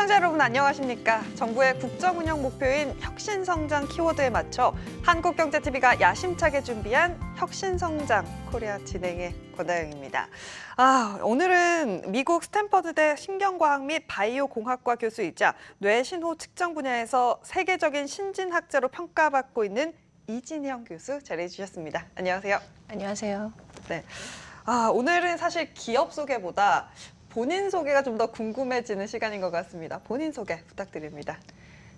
시청자 여러분 안녕하십니까? 정부의 국정운영 목표인 혁신성장 키워드에 맞춰 한국경제TV가 야심차게 준비한 혁신성장 코리아 진행의 권다영입니다. 오늘은 미국 스탠퍼드대 신경과학 및 바이오공학과 교수이자 뇌신호 측정 분야에서 세계적인 신진학자로 평가받고 있는 이진형 교수 자리해 주셨습니다. 안녕하세요. 안녕하세요. 네. 오늘은 사실 기업 소개보다 본인 소개가 좀 더 궁금해지는 시간인 것 같습니다. 본인 소개 부탁드립니다.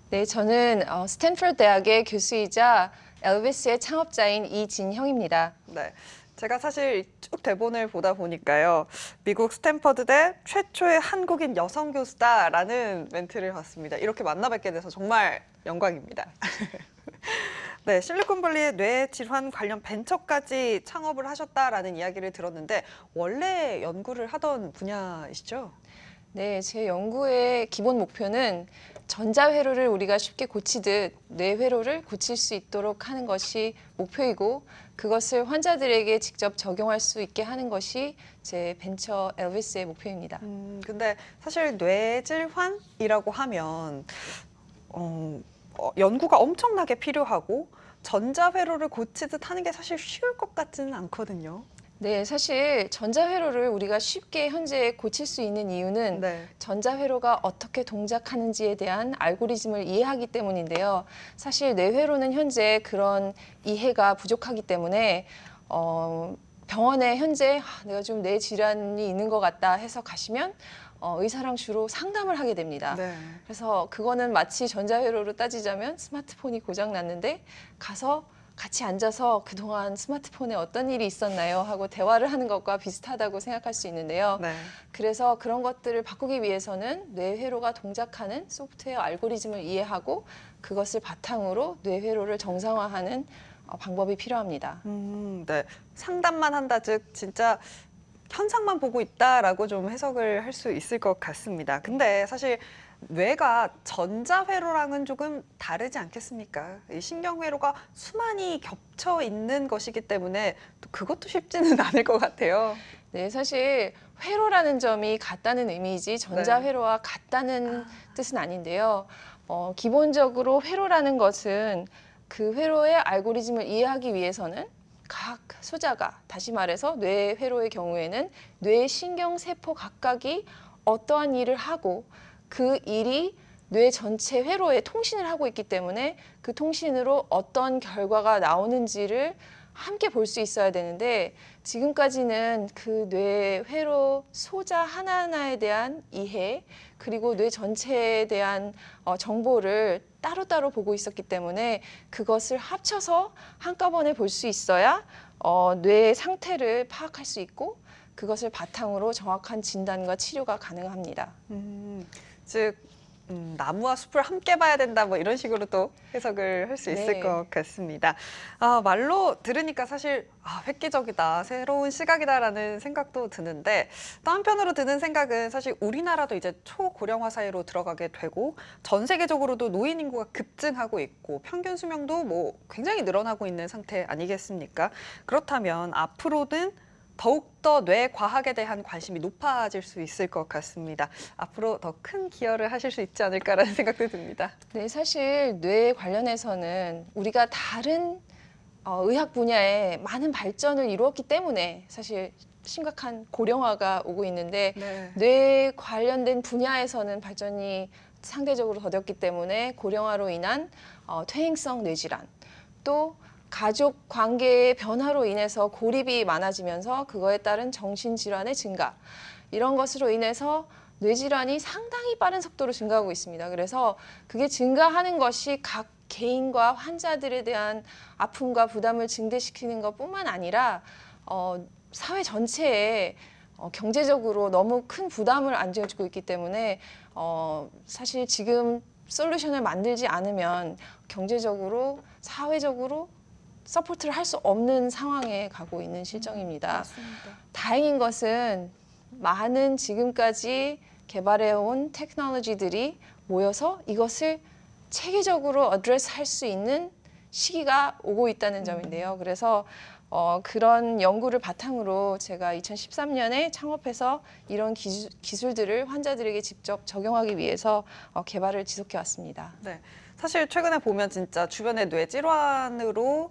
네, 저는 스탠퍼드 대학의 교수이자 엘비스의 창업자인 이진형입니다. 네, 제가 사실 쭉 대본을 보다 보니까요. 미국 스탠퍼드대 최초의 한국인 여성 교수다라는 멘트를 봤습니다. 이렇게 만나 뵙게 돼서 정말 영광입니다. 네, 실리콘밸리의 뇌 질환 관련 벤처까지 창업을 하셨다라는 이야기를 들었는데 원래 연구를 하던 분야이시죠? 네, 제 연구의 기본 목표는 전자회로를 우리가 쉽게 고치듯 뇌회로를 고칠 수 있도록 하는 것이 목표이고 그것을 환자들에게 직접 적용할 수 있게 하는 것이 제 벤처 엘비스의 목표입니다. 근데 사실 뇌질환이라고 하면 연구가 엄청나게 필요하고 전자회로를 고치듯 하는 게 사실 쉬울 것 같지는 않거든요. 네, 사실 전자회로를 우리가 쉽게 현재 고칠 수 있는 이유는 네. 전자회로가 어떻게 동작하는지에 대한 알고리즘을 이해하기 때문인데요. 사실 뇌회로는 현재 그런 이해가 부족하기 때문에 병원에 현재 내가 좀 뇌 질환이 있는 것 같다 해서 가시면 의사랑 주로 상담을 하게 됩니다. 네. 그래서 그거는 마치 전자회로로 따지자면 스마트폰이 고장 났는데 가서 같이 앉아서 그동안 스마트폰에 어떤 일이 있었나요? 하고 대화를 하는 것과 비슷하다고 생각할 수 있는데요. 네. 그래서 그런 것들을 바꾸기 위해서는 뇌회로가 동작하는 소프트웨어 알고리즘을 이해하고 그것을 바탕으로 뇌회로를 정상화하는 방법이 필요합니다. 네. 상담만 한다 즉 진짜 현상만 보고 있다라고 좀 해석을 할 수 있을 것 같습니다. 근데 사실 뇌가 전자회로랑은 조금 다르지 않겠습니까? 이 신경회로가 수많이 겹쳐 있는 것이기 때문에 또 그것도 쉽지는 않을 것 같아요. 네, 사실 회로라는 점이 같다는 의미이지 전자회로와 같다는 뜻은 아닌데요. 기본적으로 회로라는 것은 그 회로의 알고리즘을 이해하기 위해서는 각 소자가, 다시 말해서 뇌회로의 경우에는 뇌신경세포 각각이 어떠한 일을 하고 그 일이 뇌 전체 회로에 통신을 하고 있기 때문에 그 통신으로 어떤 결과가 나오는지를 함께 볼 수 있어야 되는데 지금까지는 그 뇌 회로 소자 하나하나에 대한 이해 그리고 뇌 전체에 대한 정보를 따로따로 보고 있었기 때문에 그것을 합쳐서 한꺼번에 볼 수 있어야 뇌의 상태를 파악할 수 있고 그것을 바탕으로 정확한 진단과 치료가 가능합니다. 즉 나무와 숲을 함께 봐야 된다 뭐 이런 식으로도 해석을 할 수 있을 네. 것 같습니다. 말로 들으니까 사실 획기적이다, 새로운 시각이다라는 생각도 드는데 또 한편으로 드는 생각은 사실 우리나라도 이제 초고령화 사회로 들어가게 되고 전 세계적으로도 노인 인구가 급증하고 있고 평균 수명도 뭐 굉장히 늘어나고 있는 상태 아니겠습니까? 그렇다면 앞으로는 더욱더 뇌과학에 대한 관심이 높아질 수 있을 것 같습니다. 앞으로 더 큰 기여를 하실 수 있지 않을까라는 생각도 듭니다. 네, 사실 뇌 관련해서는 우리가 다른 의학 분야에 많은 발전을 이루었기 때문에 사실 심각한 고령화가 오고 있는데 네. 뇌 관련된 분야에서는 발전이 상대적으로 더뎠기 때문에 고령화로 인한 퇴행성 뇌질환 또 가족 관계의 변화로 인해서 고립이 많아지면서 그거에 따른 정신질환의 증가 이런 것으로 인해서 뇌질환이 상당히 빠른 속도로 증가하고 있습니다. 그래서 그게 증가하는 것이 각 개인과 환자들에 대한 아픔과 부담을 증대시키는 것뿐만 아니라 사회 전체에 경제적으로 너무 큰 부담을 안겨주고 있기 때문에 사실 지금 솔루션을 만들지 않으면 경제적으로 사회적으로 서포트를 할 수 없는 상황에 가고 있는 실정입니다. 맞습니다. 다행인 것은 많은 지금까지 개발해온 테크놀로지들이 모여서 이것을 체계적으로 어드레스 할 수 있는 시기가 오고 있다는 점인데요. 그래서 그런 연구를 바탕으로 제가 2013년에 창업해서 이런 기술들을 환자들에게 직접 적용하기 위해서 개발을 지속해 왔습니다. 네. 사실 최근에 보면 진짜 주변에 뇌 질환으로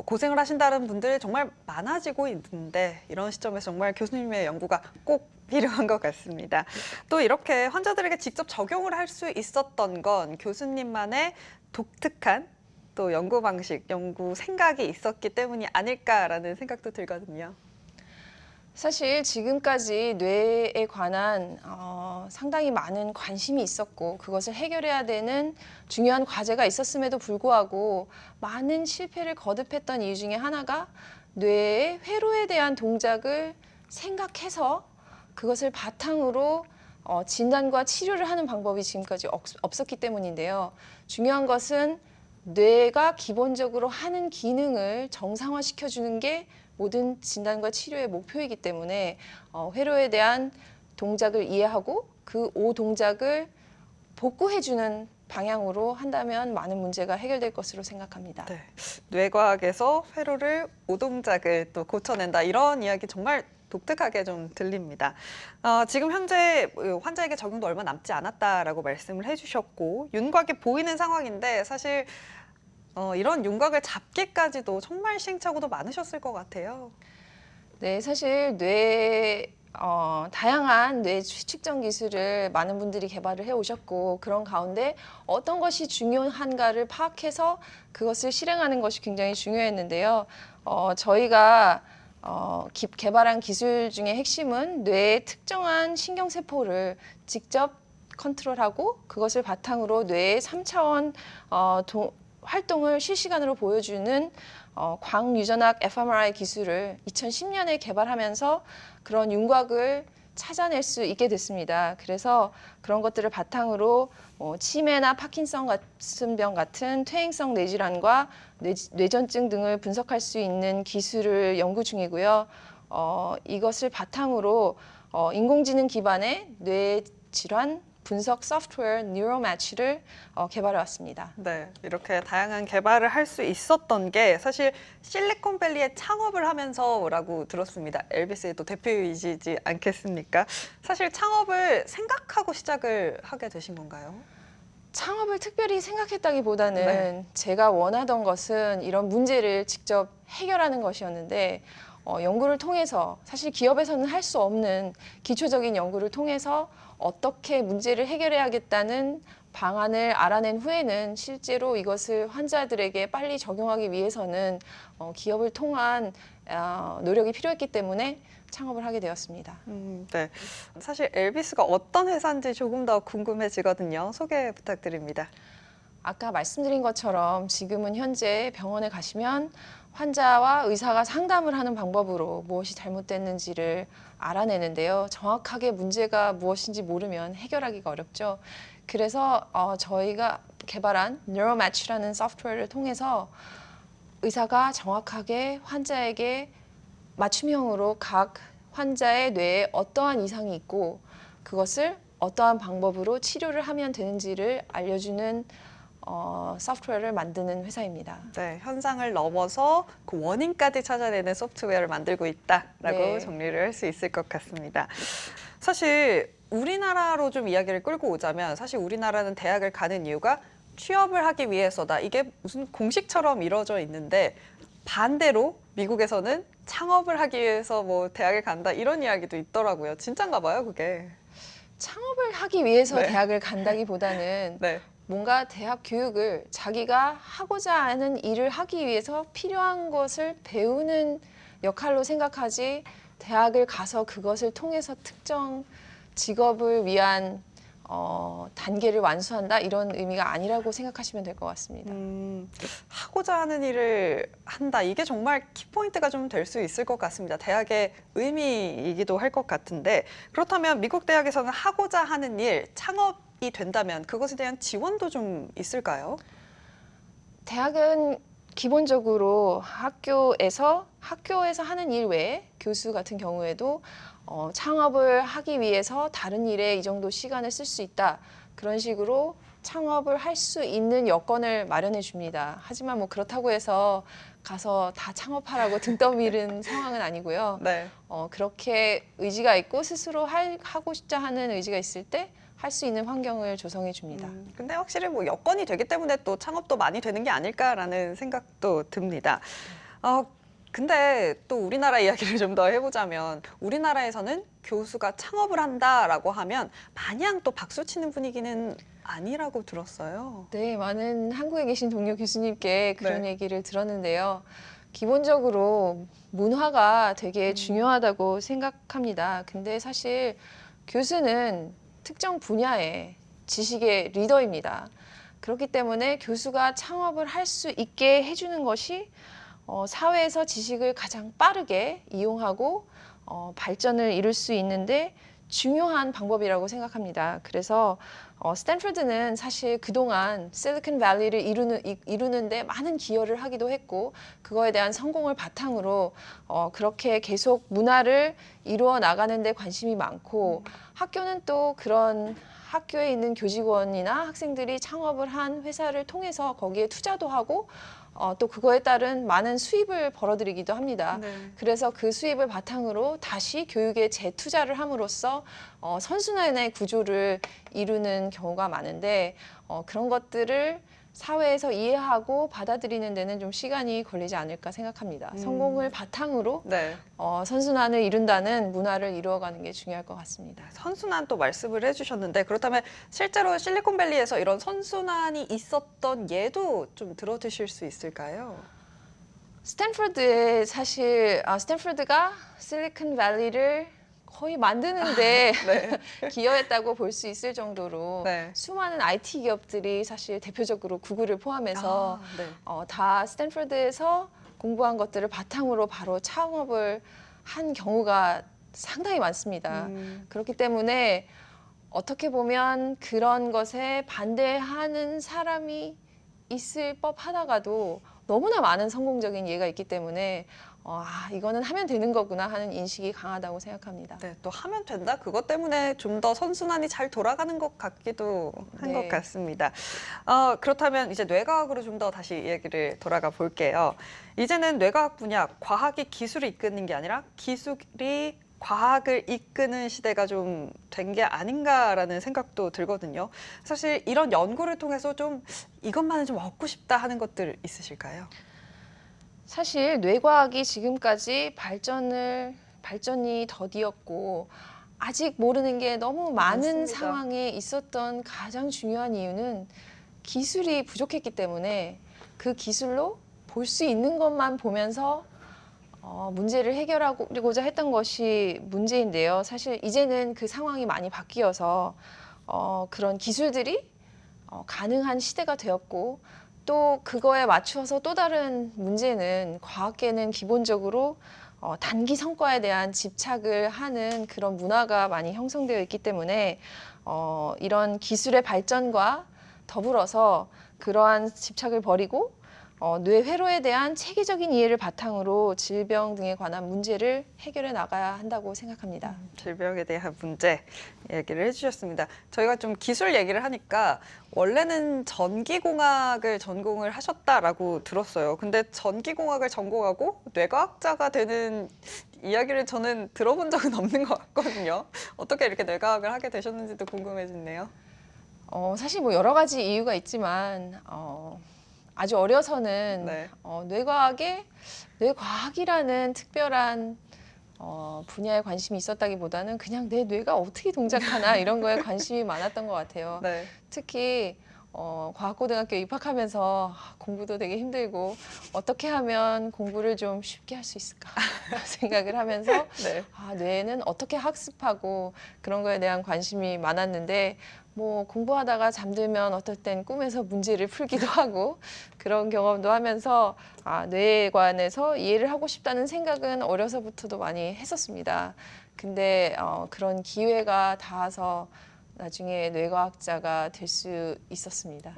고생을 하신다는 분들 정말 많아지고 있는데 이런 시점에서 정말 교수님의 연구가 꼭 필요한 것 같습니다. 또 이렇게 환자들에게 직접 적용을 할 수 있었던 건 교수님만의 독특한 또 연구 방식, 연구 생각이 있었기 때문이 아닐까라는 생각도 들거든요. 사실 지금까지 뇌에 관한 상당히 많은 관심이 있었고 그것을 해결해야 되는 중요한 과제가 있었음에도 불구하고 많은 실패를 거듭했던 이유 중에 하나가 뇌의 회로에 대한 동작을 생각해서 그것을 바탕으로 진단과 치료를 하는 방법이 지금까지 없었기 때문인데요. 중요한 것은 뇌가 기본적으로 하는 기능을 정상화시켜주는 게 모든 진단과 치료의 목표이기 때문에 회로에 대한 동작을 이해하고 그 동작을 복구해주는 방향으로 한다면 많은 문제가 해결될 것으로 생각합니다. 네. 뇌과학에서 회로를 오동작을 또 고쳐낸다 이런 이야기 정말 독특하게 좀 들립니다. 지금 현재 환자에게 적용도 얼마 남지 않았다라고 말씀을 해주셨고 윤곽이 보이는 상황인데 사실 이런 윤곽을 잡기까지도 정말 시행착오도 많으셨을 것 같아요. 네, 사실 다양한 뇌 측정 기술을 많은 분들이 개발을 해오셨고 그런 가운데 어떤 것이 중요한가를 파악해서 그것을 실행하는 것이 굉장히 중요했는데요. 저희가 개발한 기술 중에 핵심은 뇌의 특정한 신경세포를 직접 컨트롤하고 그것을 바탕으로 뇌의 3차원 활동을 실시간으로 보여주는 광유전학 fMRI 기술을 2010년에 개발하면서 그런 윤곽을 찾아낼 수 있게 됐습니다. 그래서 그런 것들을 바탕으로 치매나 파킨슨병 같은 퇴행성 뇌질환과 뇌전증 등을 분석할 수 있는 기술을 연구 중이고요. 이것을 바탕으로 인공지능 기반의 뇌질환 분석 소프트웨어 뉴로매치를 개발해 왔습니다. 네, 이렇게 다양한 개발을 할 수 있었던 게 사실 실리콘밸리에 창업을 하면서라고 들었습니다. 엘비스의 또 대표이시지 않겠습니까? 사실 창업을 생각하고 시작을 하게 되신 건가요? 창업을 특별히 생각했다기보다는 네. 제가 원하던 것은 이런 문제를 직접 해결하는 것이었는데 연구를 통해서 사실 기업에서는 할 수 없는 기초적인 연구를 통해서 어떻게 문제를 해결해야겠다는 방안을 알아낸 후에는 실제로 이것을 환자들에게 빨리 적용하기 위해서는 기업을 통한 노력이 필요했기 때문에 창업을 하게 되었습니다. 네. 사실 엘비스가 어떤 회사인지 조금 더 궁금해지거든요. 소개 부탁드립니다. 아까 말씀드린 것처럼 지금은 현재 병원에 가시면 환자와 의사가 상담을 하는 방법으로 무엇이 잘못됐는지를 알아내는데요. 정확하게 문제가 무엇인지 모르면 해결하기가 어렵죠. 그래서 저희가 개발한 NeuroMatch라는 소프트웨어를 통해서 의사가 정확하게 환자에게 맞춤형으로 각 환자의 뇌에 어떠한 이상이 있고 그것을 어떠한 방법으로 치료를 하면 되는지를 알려주는 소프트웨어를 만드는 회사입니다. 네, 현상을 넘어서 그 원인까지 찾아내는 소프트웨어를 만들고 있다라고 네. 정리를 할 수 있을 것 같습니다. 사실 우리나라로 좀 이야기를 끌고 오자면 사실 우리나라는 대학을 가는 이유가 취업을 하기 위해서다. 이게 무슨 공식처럼 이루어져 있는데 반대로 미국에서는 창업을 하기 위해서 뭐 대학을 간다 이런 이야기도 있더라고요. 진짠가 봐요, 그게. 창업을 하기 위해서 네. 대학을 간다기보다는 네. 뭔가 대학 교육을 자기가 하고자 하는 일을 하기 위해서 필요한 것을 배우는 역할로 생각하지 대학을 가서 그것을 통해서 특정 직업을 위한 단계를 완수한다 이런 의미가 아니라고 생각하시면 될 것 같습니다. 하고자 하는 일을 한다. 이게 정말 키포인트가 좀 될 수 있을 것 같습니다. 대학의 의미이기도 할 것 같은데 그렇다면 미국 대학에서는 하고자 하는 일, 창업이 된다면 그것에 대한 지원도 좀 있을까요? 대학은 기본적으로 학교에서 하는 일 외에 교수 같은 경우에도 창업을 하기 위해서 다른 일에 이 정도 시간을 쓸 수 있다. 그런 식으로 창업을 할 수 있는 여건을 마련해 줍니다. 하지만 뭐 그렇다고 해서 가서 다 창업하라고 등 떠밀은 상황은 아니고요. 네. 그렇게 의지가 있고 스스로 하고 싶자 하는 의지가 있을 때 할 수 있는 환경을 조성해 줍니다. 근데 확실히 뭐 여건이 되기 때문에 또 창업도 많이 되는 게 아닐까라는 생각도 듭니다. 근데 또 우리나라 이야기를 좀 더 해보자면 우리나라에서는 교수가 창업을 한다라고 하면 마냥 또 박수 치는 분위기는 아니라고 들었어요. 네, 많은 한국에 계신 동료 교수님께 그런 네. 얘기를 들었는데요. 기본적으로 문화가 되게 중요하다고 생각합니다. 근데 사실 교수는 특정 분야의 지식의 리더입니다. 그렇기 때문에 교수가 창업을 할 수 있게 해주는 것이 사회에서 지식을 가장 빠르게 이용하고 발전을 이룰 수 있는데 중요한 방법이라고 생각합니다. 그래서 스탠퍼드는 사실 그동안 실리콘밸리를 이루는데 많은 기여를 하기도 했고 그거에 대한 성공을 바탕으로 그렇게 계속 문화를 이루어 나가는 데 관심이 많고 학교는 또 그런 학교에 있는 교직원이나 학생들이 창업을 한 회사를 통해서 거기에 투자도 하고 또 그거에 따른 많은 수입을 벌어들이기도 합니다. 네. 그래서 그 수입을 바탕으로 다시 교육에 재투자를 함으로써 선순환의 구조를 이루는 경우가 많은데 그런 것들을 사회에서 이해하고 받아들이는 데는 좀 시간이 걸리지 않을까 생각합니다. 성공을 바탕으로 네. 선순환을 이룬다는 문화를 이루어가는 게 중요할 것 같습니다. 선순환 또 말씀을 해주셨는데 그렇다면 실제로 실리콘밸리에서 이런 선순환이 있었던 예도 좀 들어주실 수 있을까요? 스탠퍼드에 사실 스탠퍼드가 실리콘밸리를 거의 만드는데 네. 기여했다고 볼 수 있을 정도로 네. 수많은 IT 기업들이 사실 대표적으로 구글을 포함해서 네. 다 스탠퍼드에서 공부한 것들을 바탕으로 바로 창업을 한 경우가 상당히 많습니다. 그렇기 때문에 어떻게 보면 그런 것에 반대하는 사람이 있을 법하다가도 너무나 많은 성공적인 예가 있기 때문에 이거는 하면 되는 거구나 하는 인식이 강하다고 생각합니다. 네, 또 하면 된다. 그것 때문에 좀 더 선순환이 잘 돌아가는 것 같기도 한 것 네. 같습니다. 그렇다면 이제 뇌과학으로 좀 더 다시 얘기를 돌아가 볼게요. 이제는 뇌과학 분야, 과학이 기술을 이끄는 게 아니라 기술이 과학을 이끄는 시대가 좀 된 게 아닌가라는 생각도 들거든요. 사실 이런 연구를 통해서 좀 이것만은 좀 얻고 싶다 하는 것들 있으실까요? 사실 뇌과학이 지금까지 발전이 더디었고 아직 모르는 게 너무 많은 많습니다. 상황에 있었던 가장 중요한 이유는 기술이 부족했기 때문에 그 기술로 볼 수 있는 것만 보면서 문제를 해결하고자 했던 것이 문제인데요. 사실 이제는 그 상황이 많이 바뀌어서 그런 기술들이 가능한 시대가 되었고 또 그거에 맞추어서 또 다른 문제는 과학계는 기본적으로 단기 성과에 대한 집착을 하는 그런 문화가 많이 형성되어 있기 때문에 이런 기술의 발전과 더불어서 그러한 집착을 버리고 뇌회로에 대한 체계적인 이해를 바탕으로 질병 등에 관한 문제를 해결해 나가야 한다고 생각합니다. 질병에 대한 문제 얘기를 해주셨습니다. 저희가 좀 기술 얘기를 하니까 원래는 전기공학을 전공을 하셨다라고 들었어요. 근데 전기공학을 전공하고 뇌과학자가 되는 이야기를 저는 들어본 적은 없는 것 같거든요. 어떻게 이렇게 뇌과학을 하게 되셨는지도 궁금해지네요. 사실 뭐 여러 가지 이유가 있지만 아주 어려서는 네. 뇌과학이라는 특별한 분야에 관심이 있었다기보다는 그냥 내 뇌가 어떻게 동작하나 이런 거에 관심이 많았던 것 같아요. 네. 특히 과학고등학교 입학하면서 공부도 되게 힘들고 어떻게 하면 공부를 좀 쉽게 할 수 있을까 생각을 하면서 네. 뇌는 어떻게 학습하고 그런 거에 대한 관심이 많았는데 뭐 공부하다가 잠들면 어떨 땐 꿈에서 문제를 풀기도 하고 그런 경험도 하면서 뇌에 관해서 이해를 하고 싶다는 생각은 어려서부터도 많이 했었습니다. 근데 그런 기회가 닿아서 나중에 뇌과학자가 될 수 있었습니다.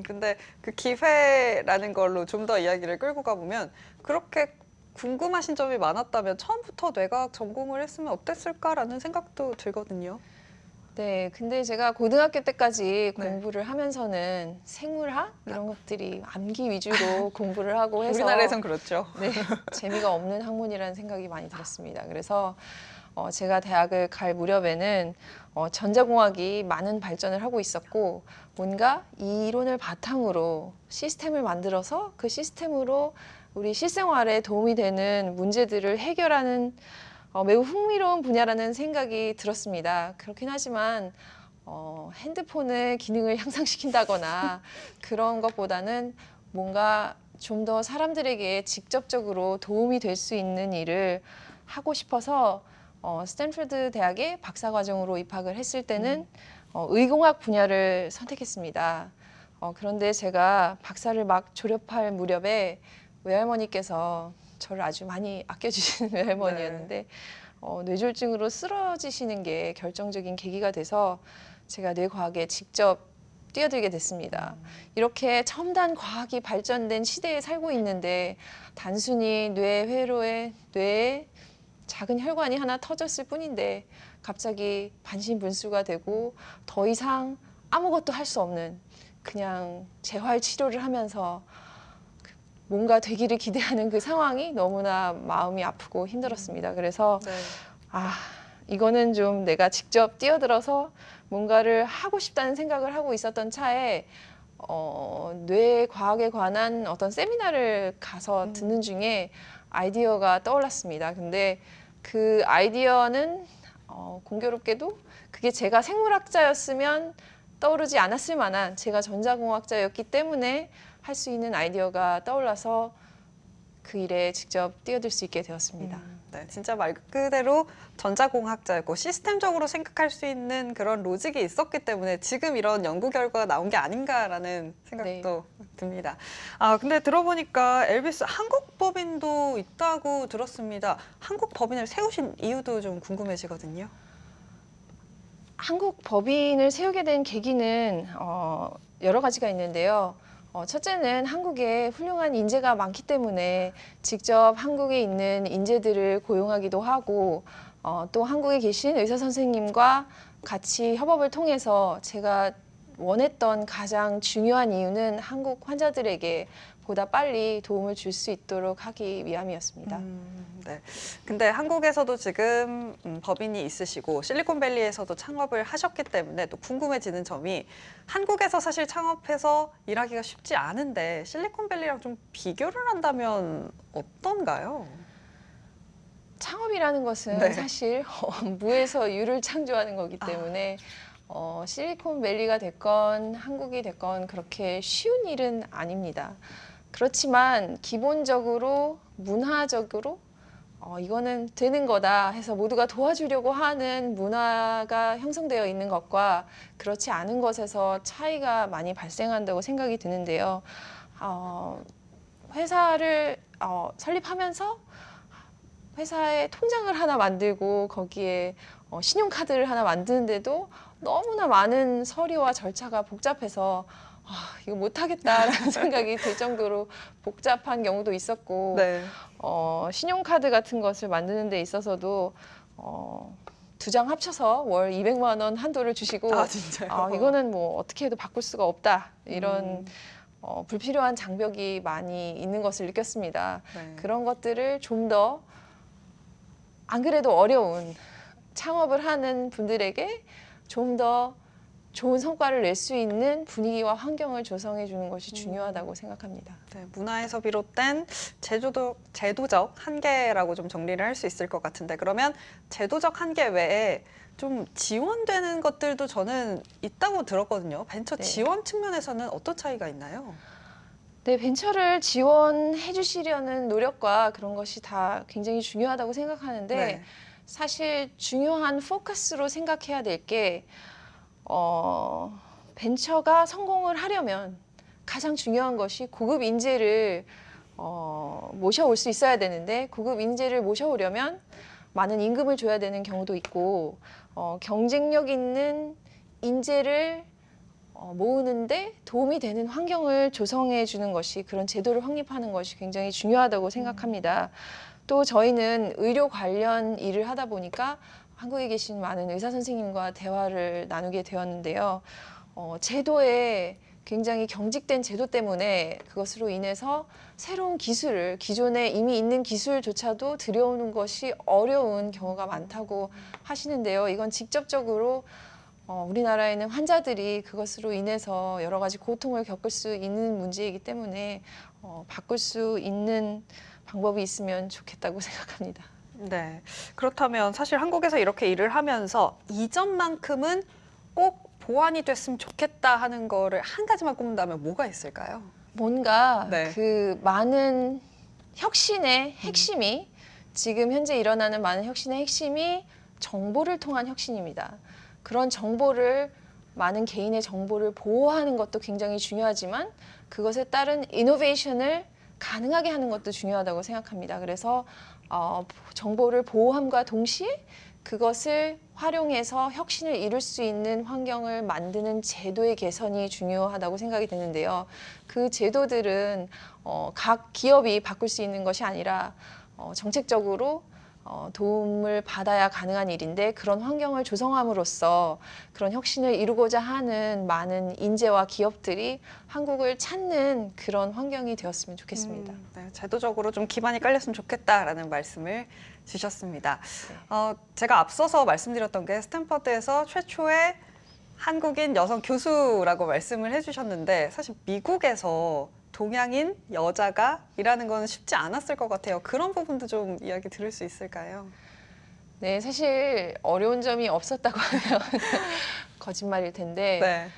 근데 그 기회라는 걸로 좀 더 이야기를 끌고 가보면 그렇게 궁금하신 점이 많았다면 처음부터 뇌과학 전공을 했으면 어땠을까라는 생각도 들거든요. 네, 근데 제가 고등학교 때까지 네. 공부를 하면서는 생물학 이런 것들이 암기 위주로 공부를 하고 해서 우리나라에선 그렇죠. 네, 재미가 없는 학문이라는 생각이 많이 들었습니다. 그래서 제가 대학을 갈 무렵에는 전자공학이 많은 발전을 하고 있었고 뭔가 이 이론을 바탕으로 시스템을 만들어서 그 시스템으로 우리 실생활에 도움이 되는 문제들을 해결하는 매우 흥미로운 분야라는 생각이 들었습니다. 그렇긴 하지만 핸드폰의 기능을 향상시킨다거나 그런 것보다는 뭔가 좀 더 사람들에게 직접적으로 도움이 될 수 있는 일을 하고 싶어서 스탠포드 대학에 박사과정으로 입학을 했을 때는 의공학 분야를 선택했습니다. 그런데 제가 박사를 막 졸업할 무렵에 외할머니께서 저를 아주 많이 아껴주시는 외할머니였는데 뇌졸중으로 쓰러지시는 게 결정적인 계기가 돼서 제가 뇌과학에 직접 뛰어들게 됐습니다. 이렇게 첨단 과학이 발전된 시대에 살고 있는데 단순히 뇌에 작은 혈관이 하나 터졌을 뿐인데 갑자기 반신분수가 되고 더 이상 아무것도 할 수 없는 그냥 재활 치료를 하면서 뭔가 되기를 기대하는 그 상황이 너무나 마음이 아프고 힘들었습니다. 그래서 네. 이거는 좀 내가 직접 뛰어들어서 뭔가를 하고 싶다는 생각을 하고 있었던 차에 뇌과학에 관한 어떤 세미나를 가서 듣는 중에 아이디어가 떠올랐습니다. 근데 그 아이디어는 공교롭게도 그게 제가 생물학자였으면 떠오르지 않았을 만한 제가 전자공학자였기 때문에 할 수 있는 아이디어가 떠올라서 그 일에 직접 뛰어들 수 있게 되었습니다. 네, 진짜 말 그대로 전자공학자였고 시스템적으로 생각할 수 있는 그런 로직이 있었기 때문에 지금 이런 연구 결과가 나온 게 아닌가라는 생각도 듭니다. 근데 들어보니까 엘비스 한국 법인도 있다고 들었습니다. 한국 법인을 세우신 이유도 좀 궁금해지거든요. 한국 법인을 세우게 된 계기는 여러 가지가 있는데요. 첫째는 한국에 훌륭한 인재가 많기 때문에 직접 한국에 있는 인재들을 고용하기도 하고 또 한국에 계신 의사 선생님과 같이 협업을 통해서 제가 원했던 가장 중요한 이유는 한국 환자들에게 보다 빨리 도움을 줄 수 있도록 하기 위함이었습니다. 네. 근데 한국에서도 지금 법인이 있으시고 실리콘밸리에서도 창업을 하셨기 때문에 또 궁금해지는 점이 한국에서 사실 창업해서 일하기가 쉽지 않은데 실리콘밸리랑 좀 비교를 한다면 어떤가요? 창업이라는 것은 네. 사실 무에서 유를 창조하는 거기 때문에 실리콘밸리가 됐건 한국이 됐건 그렇게 쉬운 일은 아닙니다. 그렇지만 기본적으로 문화적으로 이거는 되는 거다 해서 모두가 도와주려고 하는 문화가 형성되어 있는 것과 그렇지 않은 것에서 차이가 많이 발생한다고 생각이 드는데요. 회사를 설립하면서 회사에 통장을 하나 만들고 거기에 신용카드를 하나 만드는데도 너무나 많은 서류와 절차가 복잡해서 이거 못하겠다라는 생각이 들 정도로 복잡한 경우도 있었고 네. 신용카드 같은 것을 만드는 데 있어서도 2장 합쳐서 월 200만 원 한도를 주시고 진짜요? 이거는 뭐 어떻게 해도 바꿀 수가 없다 이런 불필요한 장벽이 많이 있는 것을 느꼈습니다. 네. 그런 것들을 좀 더 안 그래도 어려운 창업을 하는 분들에게 좀 더 좋은 성과를 낼 수 있는 분위기와 환경을 조성해 주는 것이 중요하다고 생각합니다. 네, 문화에서 비롯된 제도적 한계라고 좀 정리를 할 수 있을 것 같은데 그러면 제도적 한계 외에 좀 지원되는 것들도 저는 있다고 들었거든요. 벤처 네. 지원 측면에서는 어떤 차이가 있나요? 네, 벤처를 지원해 주시려는 노력과 그런 것이 다 굉장히 중요하다고 생각하는데 네. 사실 중요한 포커스로 생각해야 될 게 벤처가 성공을 하려면 가장 중요한 것이 고급 인재를 모셔올 수 있어야 되는데 고급 인재를 모셔오려면 많은 임금을 줘야 되는 경우도 있고 경쟁력 있는 인재를 모으는데 도움이 되는 환경을 조성해 주는 것이 그런 제도를 확립하는 것이 굉장히 중요하다고 생각합니다. 또 저희는 의료 관련 일을 하다 보니까 한국에 계신 많은 의사 선생님과 대화를 나누게 되었는데요. 제도에 굉장히 경직된 제도 때문에 그것으로 인해서 새로운 기술을 기존에 이미 있는 기술조차도 들여오는 것이 어려운 경우가 많다고 하시는데요. 이건 직접적으로 우리나라에는 환자들이 그것으로 인해서 여러 가지 고통을 겪을 수 있는 문제이기 때문에 바꿀 수 있는 방법이 있으면 좋겠다고 생각합니다. 네. 그렇다면 사실 한국에서 이렇게 일을 하면서 이전만큼은 꼭 보완이 됐으면 좋겠다 하는 거를 한 가지만 꼽는다면 뭐가 있을까요? 뭔가 네. 그 많은 혁신의 핵심이 지금 현재 일어나는 많은 혁신의 핵심이 정보를 통한 혁신입니다. 그런 정보를 많은 개인의 정보를 보호하는 것도 굉장히 중요하지만 그것에 따른 이노베이션을 가능하게 하는 것도 중요하다고 생각합니다. 그래서 정보를 보호함과 동시에 그것을 활용해서 혁신을 이룰 수 있는 환경을 만드는 제도의 개선이 중요하다고 생각이 되는데요. 그 제도들은 각 기업이 바꿀 수 있는 것이 아니라 정책적으로 도움을 받아야 가능한 일인데 그런 환경을 조성함으로써 그런 혁신을 이루고자 하는 많은 인재와 기업들이 한국을 찾는 그런 환경이 되었으면 좋겠습니다. 네, 제도적으로 좀 기반이 깔렸으면 좋겠다라는 말씀을 주셨습니다. 제가 앞서서 말씀드렸던 게 스탠퍼드에서 최초의 한국인 여성 교수라고 말씀을 해주셨는데 사실 미국에서 동양인 여자가 일하는 건 쉽지 않았을 것 같아요. 그런 부분도 좀 이야기 들을 수 있을까요? 네, 사실 어려운 점이 없었다고 하면 거짓말일 텐데 네.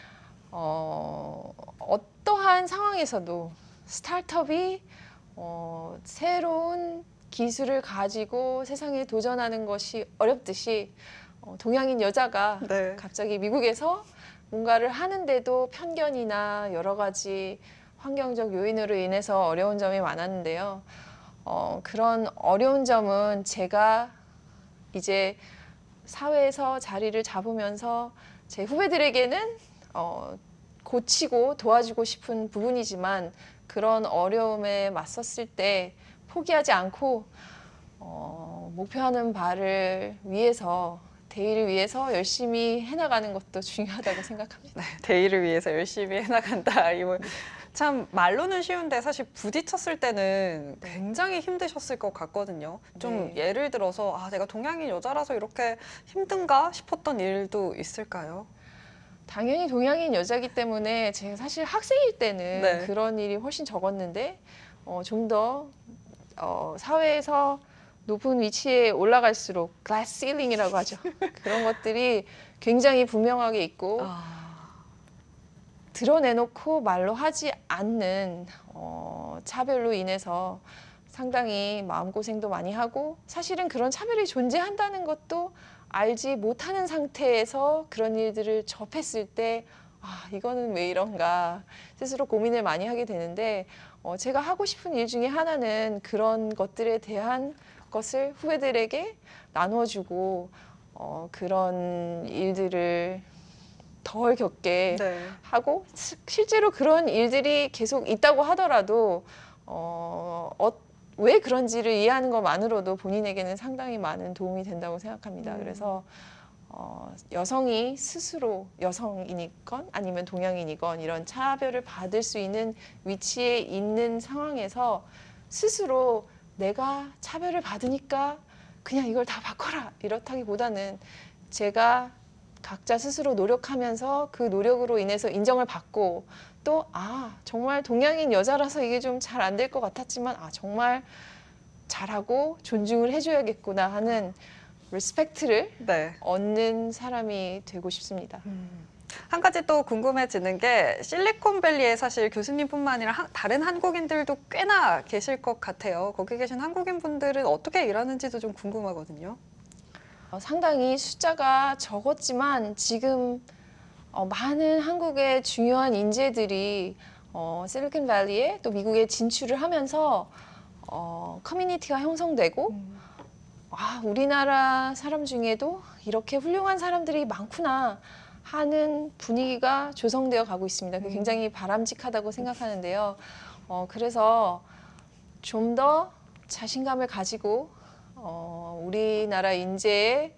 어떠한 상황에서도 스타트업이 새로운 기술을 가지고 세상에 도전하는 것이 어렵듯이 동양인 여자가 네. 갑자기 미국에서 뭔가를 하는데도 편견이나 여러 가지 환경적 요인으로 인해서 어려운 점이 많았는데요. 그런 어려운 점은 제가 이제 사회에서 자리를 잡으면서 제 후배들에게는 고치고 도와주고 싶은 부분이지만 그런 어려움에 맞섰을 때 포기하지 않고 목표하는 바를 위해서 대의를 위해서 열심히 해나가는 것도 중요하다고 생각합니다. 네, 대의를 위해서 열심히 해나간다. 이거 참 말로는 쉬운데 사실 부딪혔을 때는 굉장히 힘드셨을 것 같거든요. 좀 네. 예를 들어서 내가 동양인 여자라서 이렇게 힘든가 싶었던 일도 있을까요? 당연히 동양인 여자이기 때문에 제가 사실 학생일 때는 네. 그런 일이 훨씬 적었는데 좀 더 사회에서 높은 위치에 올라갈수록 glass ceiling이라고 하죠. 그런 것들이 굉장히 분명하게 있고 드러내놓고 말로 하지 않는 차별로 인해서 상당히 마음고생도 많이 하고 사실은 그런 차별이 존재한다는 것도 알지 못하는 상태에서 그런 일들을 접했을 때 이거는 왜 이런가 스스로 고민을 많이 하게 되는데 제가 하고 싶은 일 중에 하나는 그런 것들에 대한 것을 후배들에게 나눠주고 그런 일들을 덜 겪게 네. 하고 실제로 그런 일들이 계속 있다고 하더라도 왜 그런지를 이해하는 것만으로도 본인에게는 상당히 많은 도움이 된다고 생각합니다. 그래서 여성이 스스로 여성이니건 아니면 동양인이건 이런 차별을 받을 수 있는 위치에 있는 상황에서 스스로 내가 차별을 받으니까 그냥 이걸 다 바꿔라 이렇다기보다는 제가 각자 스스로 노력하면서 그 노력으로 인해서 인정을 받고 또 정말 동양인 여자라서 이게 좀 잘 안 될 것 같았지만 정말 잘하고 존중을 해줘야겠구나 하는 리스펙트를 네. 얻는 사람이 되고 싶습니다. 한 가지 또 궁금해지는 게 실리콘밸리에 사실 교수님뿐만 아니라 다른 한국인들도 꽤나 계실 것 같아요. 거기 계신 한국인 분들은 어떻게 일하는지도 좀 궁금하거든요. 상당히 숫자가 적었지만 지금 많은 한국의 중요한 인재들이 실리콘밸리에 또 미국에 진출을 하면서 커뮤니티가 형성되고 우리나라 사람 중에도 이렇게 훌륭한 사람들이 많구나 하는 분위기가 조성되어 가고 있습니다. 그게 굉장히 바람직하다고 생각하는데요. 그래서 좀 더 자신감을 가지고 우리나라 인재의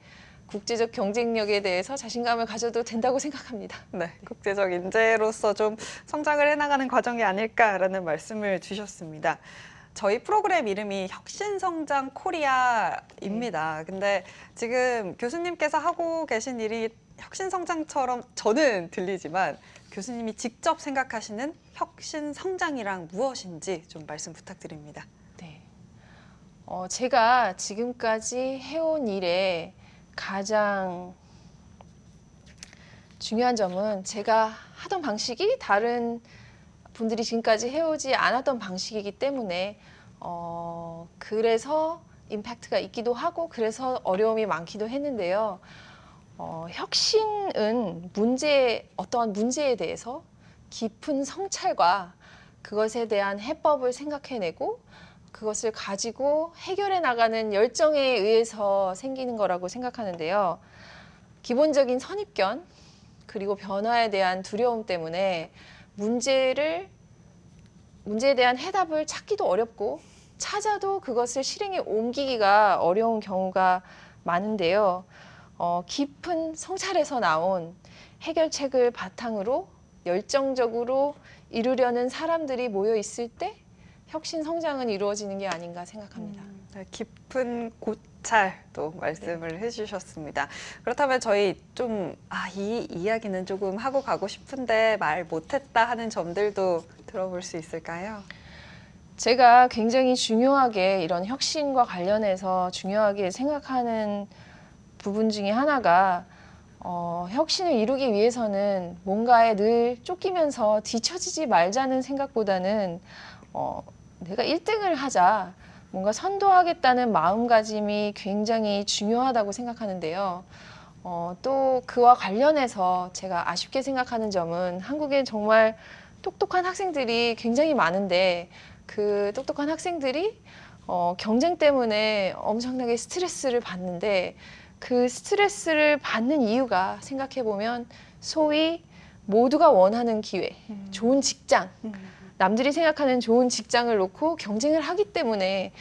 국제적 경쟁력에 대해서 자신감을 가져도 된다고 생각합니다. 네, 국제적 인재로서 좀 성장을 해나가는 과정이 아닐까라는 말씀을 주셨습니다. 저희 프로그램 이름이 혁신성장 코리아입니다. 근데 지금 교수님께서 하고 계신 일이 혁신성장처럼 저는 들리지만 교수님이 직접 생각하시는 혁신성장이란 무엇인지 좀 말씀 부탁드립니다. 네. 제가 지금까지 해온 일에 가장 중요한 점은 제가 하던 방식이 다른 분들이 지금까지 해오지 않았던 방식이기 때문에 그래서 임팩트가 있기도 하고 그래서 어려움이 많기도 했는데요. 혁신은 어떠한 문제에 대해서 깊은 성찰과 그것에 대한 해법을 생각해내고 그것을 가지고 해결해 나가는 열정에 의해서 생기는 거라고 생각하는데요. 기본적인 선입견 그리고 변화에 대한 두려움 때문에 문제에 대한 해답을 찾기도 어렵고 찾아도 그것을 실행에 옮기기가 어려운 경우가 많은데요. 깊은 성찰에서 나온 해결책을 바탕으로 열정적으로 이루려는 사람들이 모여 있을 때 혁신 성장은 이루어지는 게 아닌가 생각합니다. 네, 깊은 고찰도 말씀을 해주셨습니다. 그렇다면 저희 좀 이 이야기는 조금 하고 가고 싶은데 말 못했다 하는 점들도 들어볼 수 있을까요? 제가 굉장히 중요하게 이런 혁신과 관련해서 중요하게 생각하는 부분 중에 하나가 혁신을 이루기 위해서는 뭔가에 늘 쫓기면서 뒤처지지 말자는 생각보다는 내가 1등을 하자, 뭔가 선도하겠다는 마음가짐이 굉장히 중요하다고 생각하는데요. 또 그와 관련해서 제가 아쉽게 생각하는 점은 한국에 정말 똑똑한 학생들이 굉장히 많은데 그 똑똑한 학생들이 경쟁 때문에 엄청나게 스트레스를 받는데 그 스트레스를 받는 이유가 생각해보면 소위 모두가 원하는 기회, 좋은 직장, 남들이 생각하는 좋은 직장을 놓고 경쟁을 하기 때문에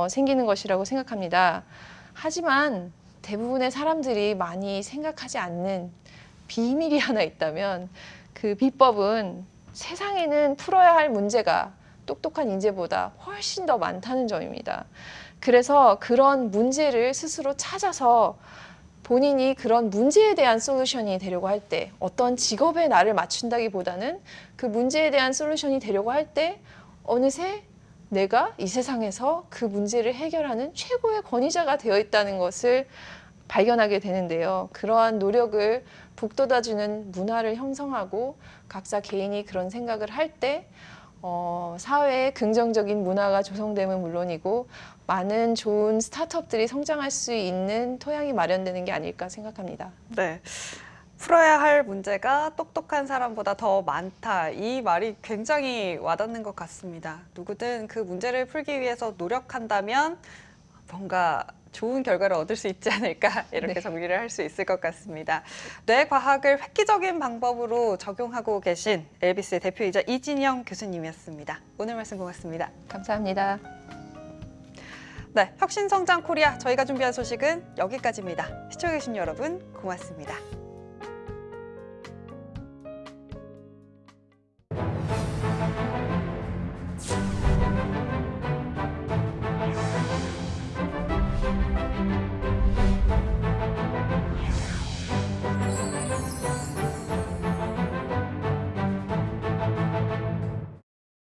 생기는 것이라고 생각합니다. 하지만 대부분의 사람들이 많이 생각하지 않는 비밀이 하나 있다면 그 비법은 세상에는 풀어야 할 문제가 똑똑한 인재보다 훨씬 더 많다는 점입니다. 그래서 그런 문제를 스스로 찾아서 본인이 그런 문제에 대한 솔루션이 되려고 할 때 어떤 직업에 나를 맞춘다기보다는 그 문제에 대한 솔루션이 되려고 할 때 어느새 내가 이 세상에서 그 문제를 해결하는 최고의 권위자가 되어 있다는 것을 발견하게 되는데요. 그러한 노력을 북돋아주는 문화를 형성하고 각자 개인이 그런 생각을 할 때 사회에 긍정적인 문화가 조성되면 물론이고 많은 좋은 스타트업들이 성장할 수 있는 토양이 마련되는 게 아닐까 생각합니다. 네. 풀어야 할 문제가 똑똑한 사람보다 더 많다. 이 말이 굉장히 와닿는 것 같습니다. 누구든 그 문제를 풀기 위해서 노력한다면 뭔가 좋은 결과를 얻을 수 있지 않을까 이렇게 네. 정리를 할 수 있을 것 같습니다. 뇌과학을 획기적인 방법으로 적용하고 계신 엘비스의 대표이자 이진영 교수님이었습니다. 오늘 말씀 고맙습니다. 감사합니다. 네, 혁신성장 코리아 저희가 준비한 소식은 여기까지입니다. 시청해주신 여러분 고맙습니다.